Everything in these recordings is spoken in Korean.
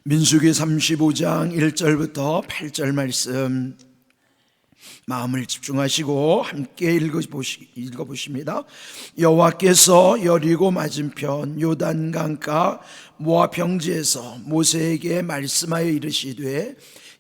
민수기 35장 1절부터 8절 말씀 마음을 집중하시고 함께 읽어보십니다. 여호와께서 여리고 맞은편 요단강가 모압 평지에서 모세에게 말씀하여 이르시되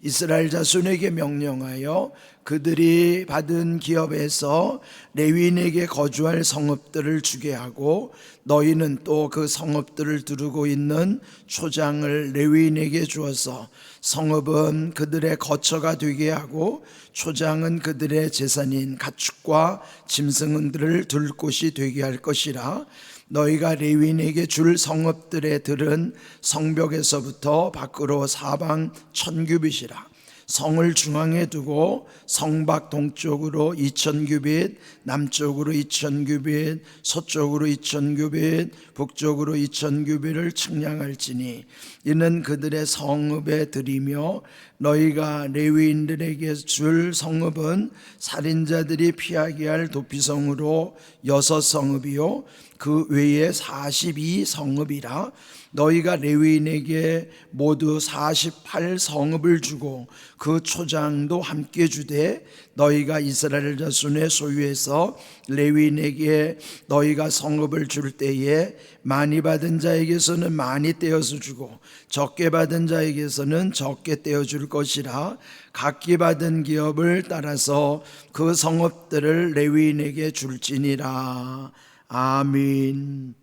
이스라엘 자손에게 명령하여 그들이 받은 기업에서 레위인에게 거주할 성읍들을 주게 하고 너희는 또 그 성읍들을 두르고 있는 초장을 레위인에게 주어서 성읍은 그들의 거처가 되게 하고 초장은 그들의 재산인 가축과 짐승들을 둘 곳이 되게 할 것이라. 너희가 레위인에게 줄 성읍들의 들은 성벽에서부터 밖으로 사방 1000규빗이라. 성을 중앙에 두고 성밖 동쪽으로 2000규빗, 남쪽으로 2000규빗, 서쪽으로 2000규빗, 북쪽으로 2000규빗을 측량할지니 이는 그들의 성읍의 들이며 너희가 레위인들에게 줄 성읍은 살인자들이 피하게 할 도피성으로 6성읍이요 그 외에 42성읍이라. 너희가 레위인에게 모두 48성읍을 주고 그 초장도 함께 주되 너희가 이스라엘 자손의 소유에서 레위인에게 너희가 성읍을 줄 때에 많이 받은 자에게서는 많이 떼어서 주고 적게 받은 자에게서는 적게 떼어줄 것이라. 각기 받은 기업을 따라서 그 성읍들을 레위인에게 줄지니라. 아멘.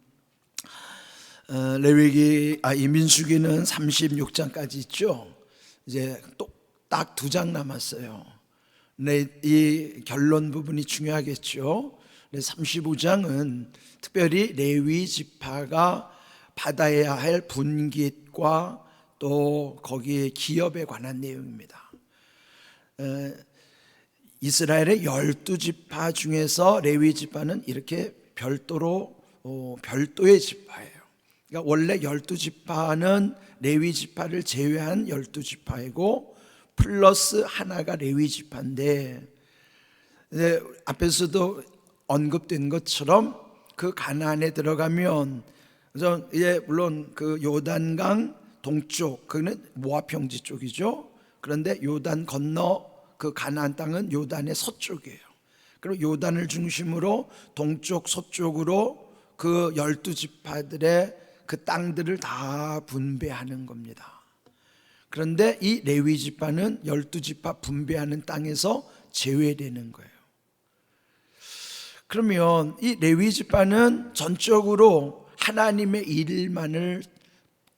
이 민수기는 36장까지 있죠. 이제 딱 2장 남았어요. 이 결론 부분이 중요하겠죠. 35장은 특별히 레위 지파가 받아야 할 분깃과 또 거기에 기업에 관한 내용입니다. 이스라엘의 12지파 중에서 레위 지파는 이렇게 별도의 지파예요. 그러니까 원래 12지파는 레위 지파를 제외한 12지파이고 플러스 하나가 레위 지파인데, 앞에서도 언급된 것처럼 그 가나안에 들어가면 물론 그 요단강 동쪽, 그는 모압 평지 쪽이죠. 그런데 요단 건너 그 가나안 땅은 요단의 서쪽이에요. 그리고 요단을 중심으로 동쪽 서쪽으로 그 12지파들의 그 땅들을 다 분배하는 겁니다. 그런데 이 레위 지파는 12지파 분배하는 땅에서 제외되는 거예요. 그러면 이 레위 지파는 전적으로 하나님의 일만을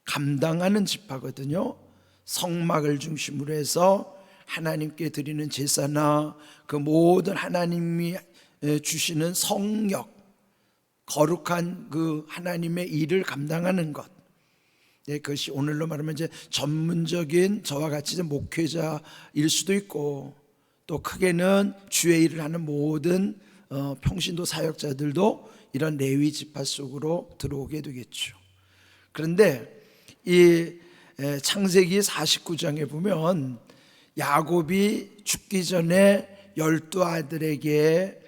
감당하는 지파거든요. 성막을 중심으로 해서 하나님께 드리는 제사나 그 모든 하나님이 주시는 성역, 거룩한 그 하나님의 일을 감당하는 것, 그것이 오늘로 말하면 이제 전문적인 저와 같이 목회자일 수도 있고, 또 크게는 주의 일을 하는 모든 평신도 사역자들도 이런 레위 지파 속으로 들어오게 되겠죠. 그런데 이 창세기 49장에 보면 야곱이 죽기 전에 12아들에게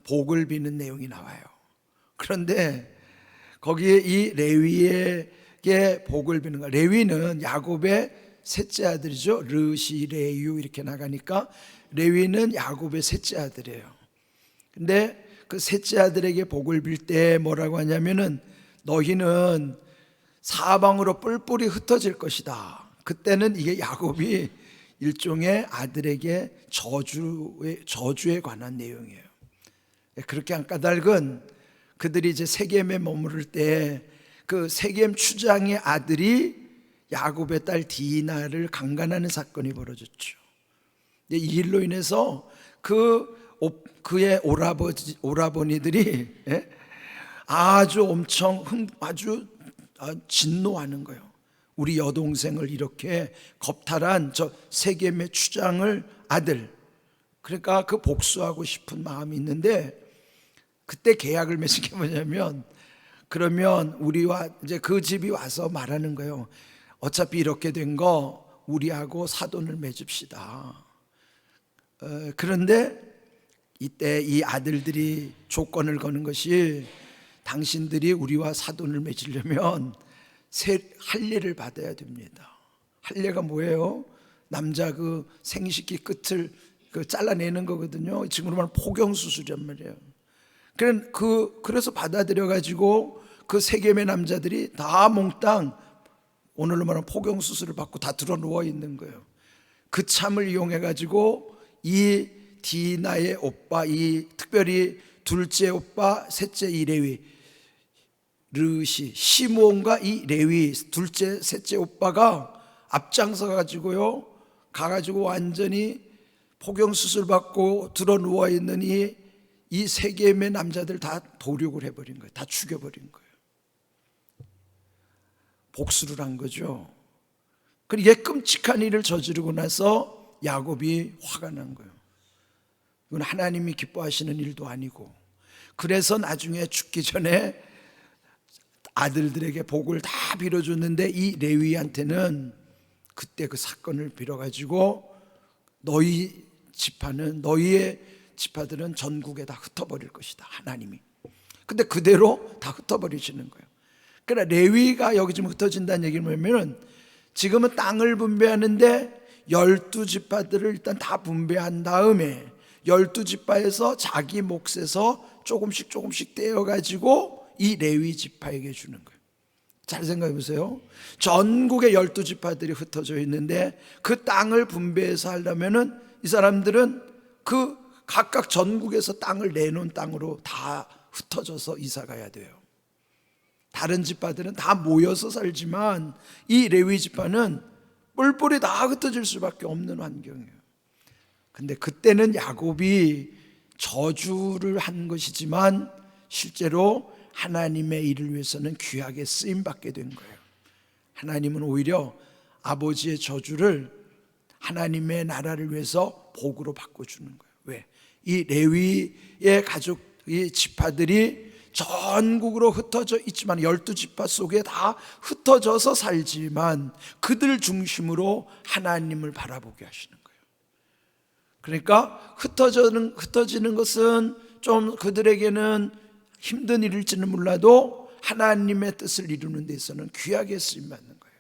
복을 비는 내용이 나와요. 그런데 거기에 이 레위에게 복을 비는 거예요. 레위는 야곱의 셋째 아들이죠. 르시, 레유 이렇게 나가니까 레위는 야곱의 셋째 아들이에요. 근데 그 셋째 아들에게 복을 빌 때 뭐라고 하냐면은 너희는 사방으로 뿔뿔이 흩어질 것이다. 그때는 이게 야곱이 일종의 아들에게 저주에 관한 내용이에요. 그렇게 안 까닭은 그들이 이제 세겜에 머무를 때 그 세겜 추장의 아들이 야곱의 딸 디나를 강간하는 사건이 벌어졌죠. 이 일로 인해서 그의 오라버니들이 아주 진노하는 거예요. 우리 여동생을 이렇게 겁탈한 저 세겜의 추장을 아들, 그러니까 그 복수하고 싶은 마음이 있는데, 그때 계약을 맺은 게 뭐냐면, 그러면 우리와 이제 그 집이 와서 말하는 거예요. 어차피 이렇게 된 거 우리하고 사돈을 맺읍시다. 그런데 이때 이 아들들이 조건을 거는 것이, 당신들이 우리와 사돈을 맺으려면 할례를 받아야 됩니다. 할례가 뭐예요? 남자 그 생식기 끝을 잘라내는 거거든요. 지금으로 말하면 포경 수술이란 말이에요. 그래서 받아들여 가지고 그 세겜의 남자들이 다 몽땅 오늘로 말하면 포경 수술을 받고 다 들어 누워 있는 거예요. 그 참을 이용해 가지고 이 디나의 오빠, 이 특별히 둘째 오빠, 셋째 이 레위 르시 시므온과 이 레위 둘째 셋째 오빠가 앞장서 가지고요, 가가지고 완전히 포경 수술 받고 들어 누워 있는 이 세겜의 남자들 다 도륙을 해버린 거예요. 다 죽여버린 거예요. 복수를 한 거죠. 그리고 이 끔찍한 일을 저지르고 나서 야곱이 화가 난 거예요. 이건 하나님이 기뻐하시는 일도 아니고. 그래서 나중에 죽기 전에 아들들에게 복을 다 빌어줬는데 이 레위한테는 그때 그 사건을 빌어가지고 너희 지파는, 너희의 지파들은 전국에 다 흩어버릴 것이다, 하나님이. 근데 그대로 다 흩어버리시는 거예요. 그러나 레위가 여기 지금 흩어진다는 얘기는 뭐냐면, 지금은 땅을 분배하는데 12지파들을 일단 다 분배한 다음에 12지파에서 자기 몫에서 조금씩 떼어가지고 이 레위 지파에게 주는 거예요. 잘 생각해 보세요. 전국의 12지파들이 흩어져 있는데 그 땅을 분배해서 하려면은 이 사람들은 그 각각 전국에서 땅을 내놓은 땅으로 다 흩어져서 이사 가야 돼요. 다른 지파들은 다 모여서 살지만 이 레위 지파는 뿔뿔이 다 흩어질 수밖에 없는 환경이에요. 근데 그때는 야곱이 저주를 한 것이지만 실제로 하나님의 일을 위해서는 귀하게 쓰임받게 된 거예요. 하나님은 오히려 아버지의 저주를 하나님의 나라를 위해서 복으로 바꿔주는 거예요. 왜? 이 레위의 가족, 이 지파들이 전국으로 흩어져 있지만 12지파 속에 다 흩어져서 살지만 그들 중심으로 하나님을 바라보게 하시는 거예요. 그러니까 흩어지는 것은 좀 그들에게는 힘든 일일지는 몰라도 하나님의 뜻을 이루는 데서는 귀하게 쓰임받는 거예요.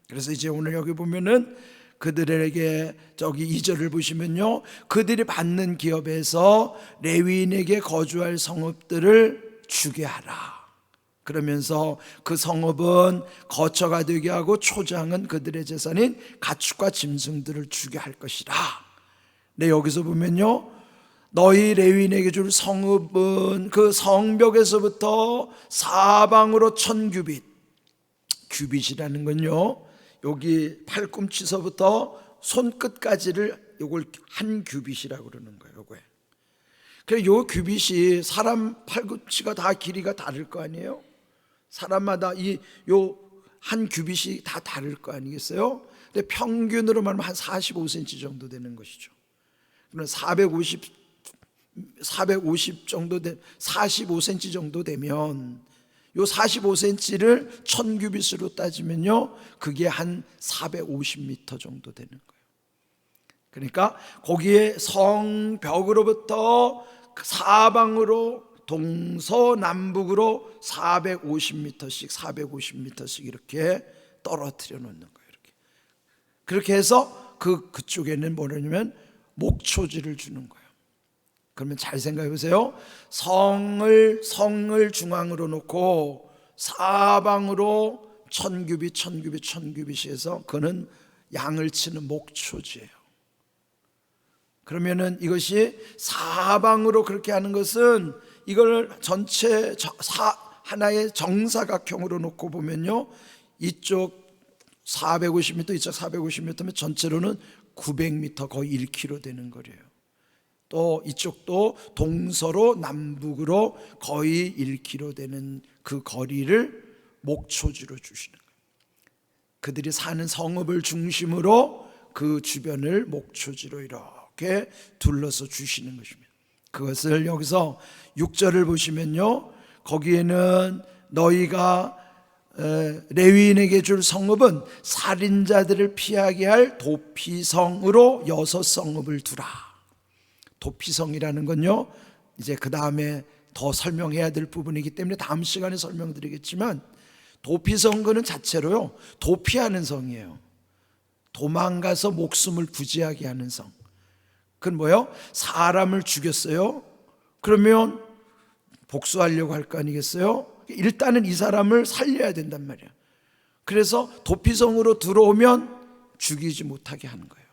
그래서 이제 오늘 여기 보면은 그들에게 저기 2절을 보시면요, 그들이 받는 기업에서 레위인에게 거주할 성읍들을 주게 하라. 그러면서 그 성읍은 거처가 되게 하고 초장은 그들의 재산인 가축과 짐승들을 주게 할 것이라. 네, 여기서 보면요, 너희 레위인에게 줄 성읍은 그 성벽에서부터 사방으로 1000규빗, 규빗이라는 건요, 여기 팔꿈치서부터 손끝까지를 요걸 한 규빗이라고 그러는 거예요. 요거에. 그래서 요 규빗이 사람 팔꿈치가 다 길이가 다를 거 아니에요? 사람마다 요 한 규빗이 다 다를 거 아니겠어요? 근데 평균으로 말하면 한 45cm 정도 되는 것이죠. 그러면 450 정도 45cm 정도 되면 요 45cm를 1000규빗으로 따지면요, 그게 한 450m 정도 되는 거예요. 그러니까 거기에 성벽으로부터 사방으로 동서남북으로 450m씩 이렇게 떨어뜨려 놓는 거예요. 그렇게 해서 그쪽에는 뭐냐면 목초지를 주는 거예요. 그러면 잘 생각해 보세요. 성을 중앙으로 놓고 사방으로 1000규빗이 해서 그는 양을 치는 목초지예요. 그러면은 이것이 사방으로 그렇게 하는 것은 이걸 전체 하나의 정사각형으로 놓고 보면요, 이쪽 450m, 이쪽 450m면 전체로는 900m, 거의 1km 되는 거래요. 또 이쪽도 동서로 남북으로 거의 1km 되는 그 거리를 목초지로 주시는 거예요. 그들이 사는 성읍을 중심으로 그 주변을 목초지로 이렇게 둘러서 주시는 것입니다. 그것을 여기서 6절을 보시면요, 거기에는 너희가 레위인에게 줄 성읍은 살인자들을 피하게 할 도피성으로 6성읍을 두라. 도피성이라는 건요, 이제 그 다음에 더 설명해야 될 부분이기 때문에 다음 시간에 설명드리겠지만, 도피성근은 자체로요, 도피하는 성이에요. 도망가서 목숨을 부지하게 하는 성. 그건 뭐예요? 사람을 죽였어요. 그러면 복수하려고 할 거 아니겠어요? 일단은 이 사람을 살려야 된단 말이야. 그래서 도피성으로 들어오면 죽이지 못하게 하는 거예요.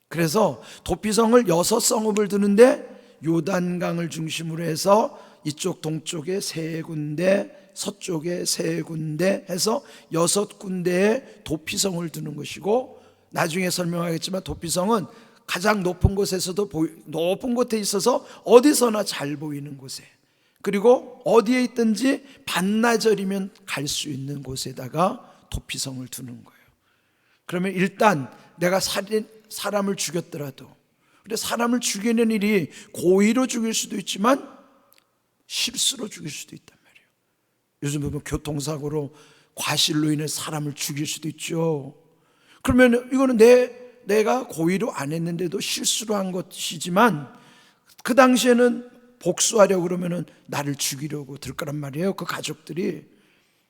그래서 도피성을 6성읍을 두는데 요단강을 중심으로 해서 이쪽 동쪽에 3군데, 서쪽에 3군데 해서 6군데의 도피성을 두는 것이고, 나중에 설명하겠지만 도피성은 가장 높은 곳에서도 높은 곳에 있어서 어디서나 잘 보이는 곳에, 그리고 어디에 있든지 반나절이면 갈 수 있는 곳에다가 도피성을 두는 거예요. 그러면 일단 내가 사람을 죽였더라도, 근데 사람을 죽이는 일이 고의로 죽일 수도 있지만 실수로 죽일 수도 있단 말이에요. 요즘 보면 교통사고로 과실로 인해 사람을 죽일 수도 있죠. 그러면 이거는 내가 고의로 안 했는데도 실수로 한 것이지만 그 당시에는 복수하려고 그러면은 나를 죽이려고 들 거란 말이에요, 그 가족들이.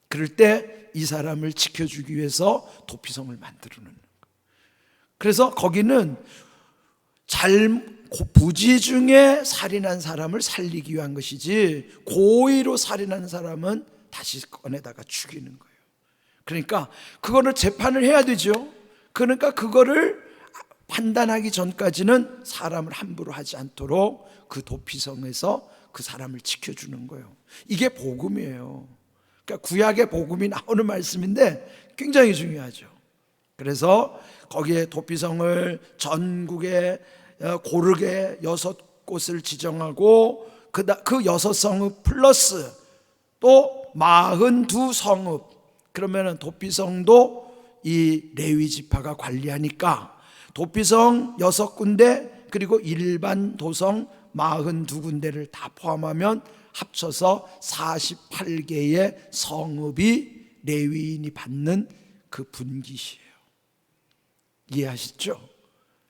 그럴 때 이 사람을 지켜주기 위해서 도피성을 만들어놓는 거예요. 그래서 거기는 부지 중에 살인한 사람을 살리기 위한 것이지 고의로 살인한 사람은 다시 꺼내다가 죽이는 거예요. 그러니까 그거를 재판을 해야 되죠. 그러니까 그거를 판단하기 전까지는 사람을 함부로 하지 않도록 그 도피성에서 그 사람을 지켜주는 거예요. 이게 복음이에요. 그러니까 구약의 복음이 나오는 말씀인데 굉장히 중요하죠. 그래서 거기에 도피성을 전국에 고르게 6곳을 지정하고 그 6성읍 플러스 또 42성읍, 그러면은 도피성도 이 레위 지파가 관리하니까 도피성 6군데 그리고 일반 도성 42군데를 다 포함하면 합쳐서 48개의 성읍이 레위인이 받는 그 분깃이에요. 이해하시죠?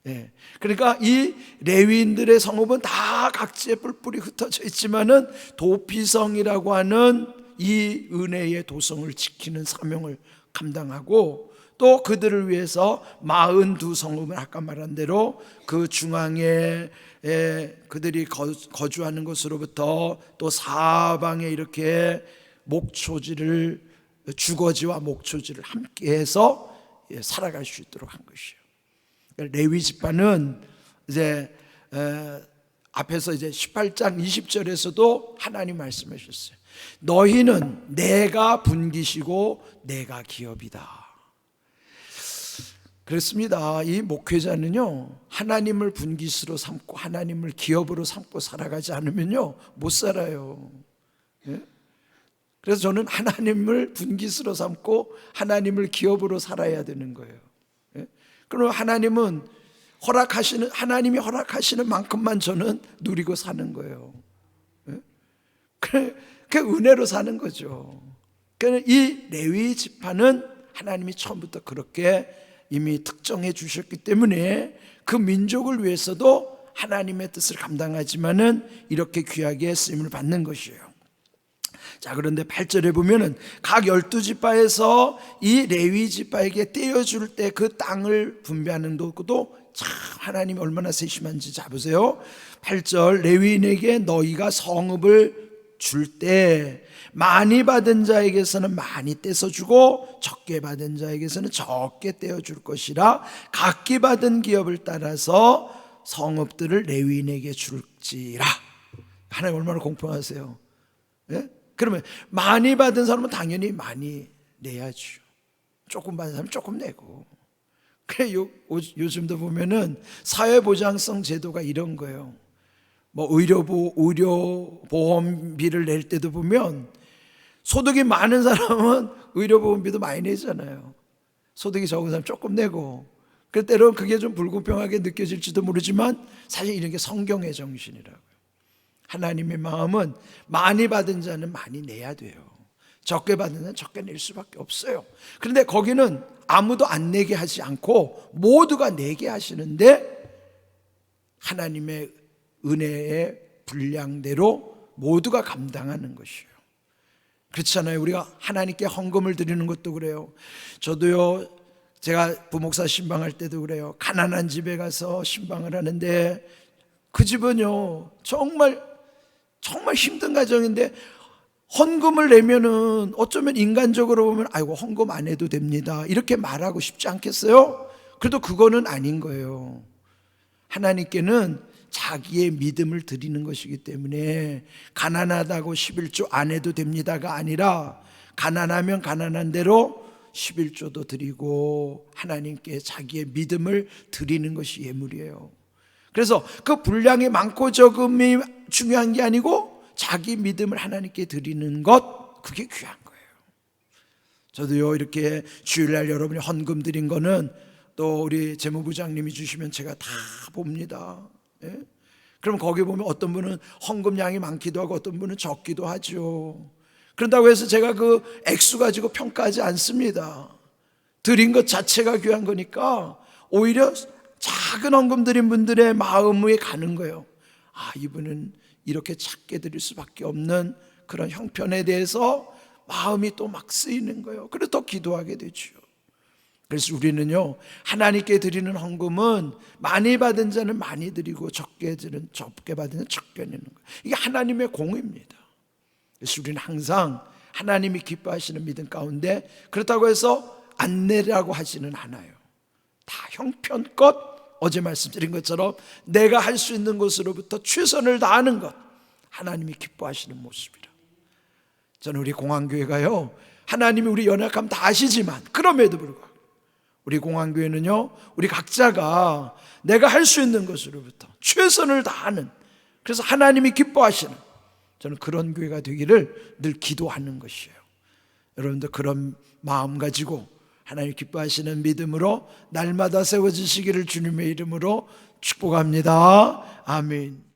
예. 그러니까 이 레위인들의 성읍은 다 각지에 뿔뿔이 흩어져 있지만은 도피성이라고 하는 이 은혜의 도성을 지키는 사명을 감당하고, 또 그들을 위해서 42성읍은 아까 말한 대로 그 중앙에 그들이 거주하는 곳으로부터 또 사방에 이렇게 목초지를, 주거지와 목초지를 함께해서 살아갈 수 있도록 한 것이에요. 레위 지파는 이제 앞에서 이제 18장 20절에서도 하나님 말씀하셨어요. 너희는 내가 분깃이고 내가 기업이다. 그렇습니다. 이 목회자는요, 하나님을 분깃으로 삼고 하나님을 기업으로 삼고 살아가지 않으면요 못 살아요. 예? 그래서 저는 하나님을 분깃으로 삼고 하나님을 기업으로 살아야 되는 거예요. 예? 그럼 하나님이 허락하시는 만큼만 저는 누리고 사는 거예요. 예? 그 은혜로 사는 거죠. 이 레위 지파는 하나님이 처음부터 그렇게 이미 특정해 주셨기 때문에 그 민족을 위해서도 하나님의 뜻을 감당하지만은 이렇게 귀하게 쓰임을 받는 것이에요. 자, 그런데 8절에 보면은 각 12지파에서 이 레위 지파에게 떼어줄 때 그 땅을 분배하는 것도 참 하나님이 얼마나 세심한지 잡으세요. 8절, 레위인에게 너희가 성읍을 줄 때 많이 받은 자에게서는 많이 떼서 주고 적게 받은 자에게서는 적게 떼어 줄 것이라 각기 받은 기업을 따라서 성읍들을 레위인에게 줄지라. 하나님 얼마나 공평하세요. 예? 그러면 많이 받은 사람은 당연히 많이 내야죠. 조금 받은 사람은 조금 내고. 그래, 요즘도 보면은 사회보장성 제도가 이런 거예요. 뭐 의료보험비를 낼 때도 보면 소득이 많은 사람은 의료보험비도 많이 내잖아요. 소득이 적은 사람 조금 내고. 그럴 때로 그게 좀 불공평하게 느껴질지도 모르지만 사실 이런 게 성경의 정신이라고요. 하나님의 마음은 많이 받은 자는 많이 내야 돼요. 적게 받은 자는 적게 낼 수밖에 없어요. 그런데 거기는 아무도 안 내게 하지 않고 모두가 내게 하시는데 하나님의 은혜의 분량대로 모두가 감당하는 것이에요. 그렇잖아요. 우리가 하나님께 헌금을 드리는 것도 그래요. 저도요, 제가 부목사 신방할 때도 그래요. 가난한 집에 가서 신방을 하는데 그 집은요, 정말 힘든 가정인데 헌금을 내면은 어쩌면 인간적으로 보면 아이고 헌금 안 해도 됩니다 이렇게 말하고 싶지 않겠어요? 그래도 그거는 아닌 거예요. 하나님께는 자기의 믿음을 드리는 것이기 때문에 가난하다고 11조 안 해도 됩니다가 아니라 가난하면 가난한 대로 11조도 드리고 하나님께 자기의 믿음을 드리는 것이 예물이에요. 그래서 그 분량이 많고 적음이 중요한 게 아니고 자기 믿음을 하나님께 드리는 것, 그게 귀한 거예요. 저도요, 이렇게 주일날 여러분이 헌금 드린 거는 또 우리 재무부장님이 주시면 제가 다 봅니다. 예? 그럼 거기 보면 어떤 분은 헌금량이 많기도 하고 어떤 분은 적기도 하죠. 그런다고 해서 제가 그 액수 가지고 평가하지 않습니다. 드린 것 자체가 귀한 거니까 오히려 작은 헌금 드린 분들의 마음에 가는 거예요. 아, 이분은 이렇게 작게 드릴 수밖에 없는 그런 형편에 대해서 마음이 또 막 쓰이는 거예요. 그래서 더 기도하게 되죠. 그래서 우리는요, 하나님께 드리는 헌금은 많이 받은 자는 많이 드리고 적게 받은 자는 적게 내는 거예요. 이게 하나님의 공입니다. 그래서 우리는 항상 하나님이 기뻐하시는 믿음 가운데 그렇다고 해서 안 내라고 하지는 않아요. 다 형편껏 어제 말씀드린 것처럼 내가 할 수 있는 것으로부터 최선을 다하는 것, 하나님이 기뻐하시는 모습이라. 저는 우리 공항교회가요, 하나님이 우리 연약함 다 아시지만 그럼에도 불구하고 우리 공항교회는요, 우리 각자가 내가 할 수 있는 것으로부터 최선을 다하는, 그래서 하나님이 기뻐하시는, 저는 그런 교회가 되기를 늘 기도하는 것이에요. 여러분들 그런 마음 가지고 하나님 기뻐하시는 믿음으로 날마다 세워지시기를 주님의 이름으로 축복합니다. 아멘.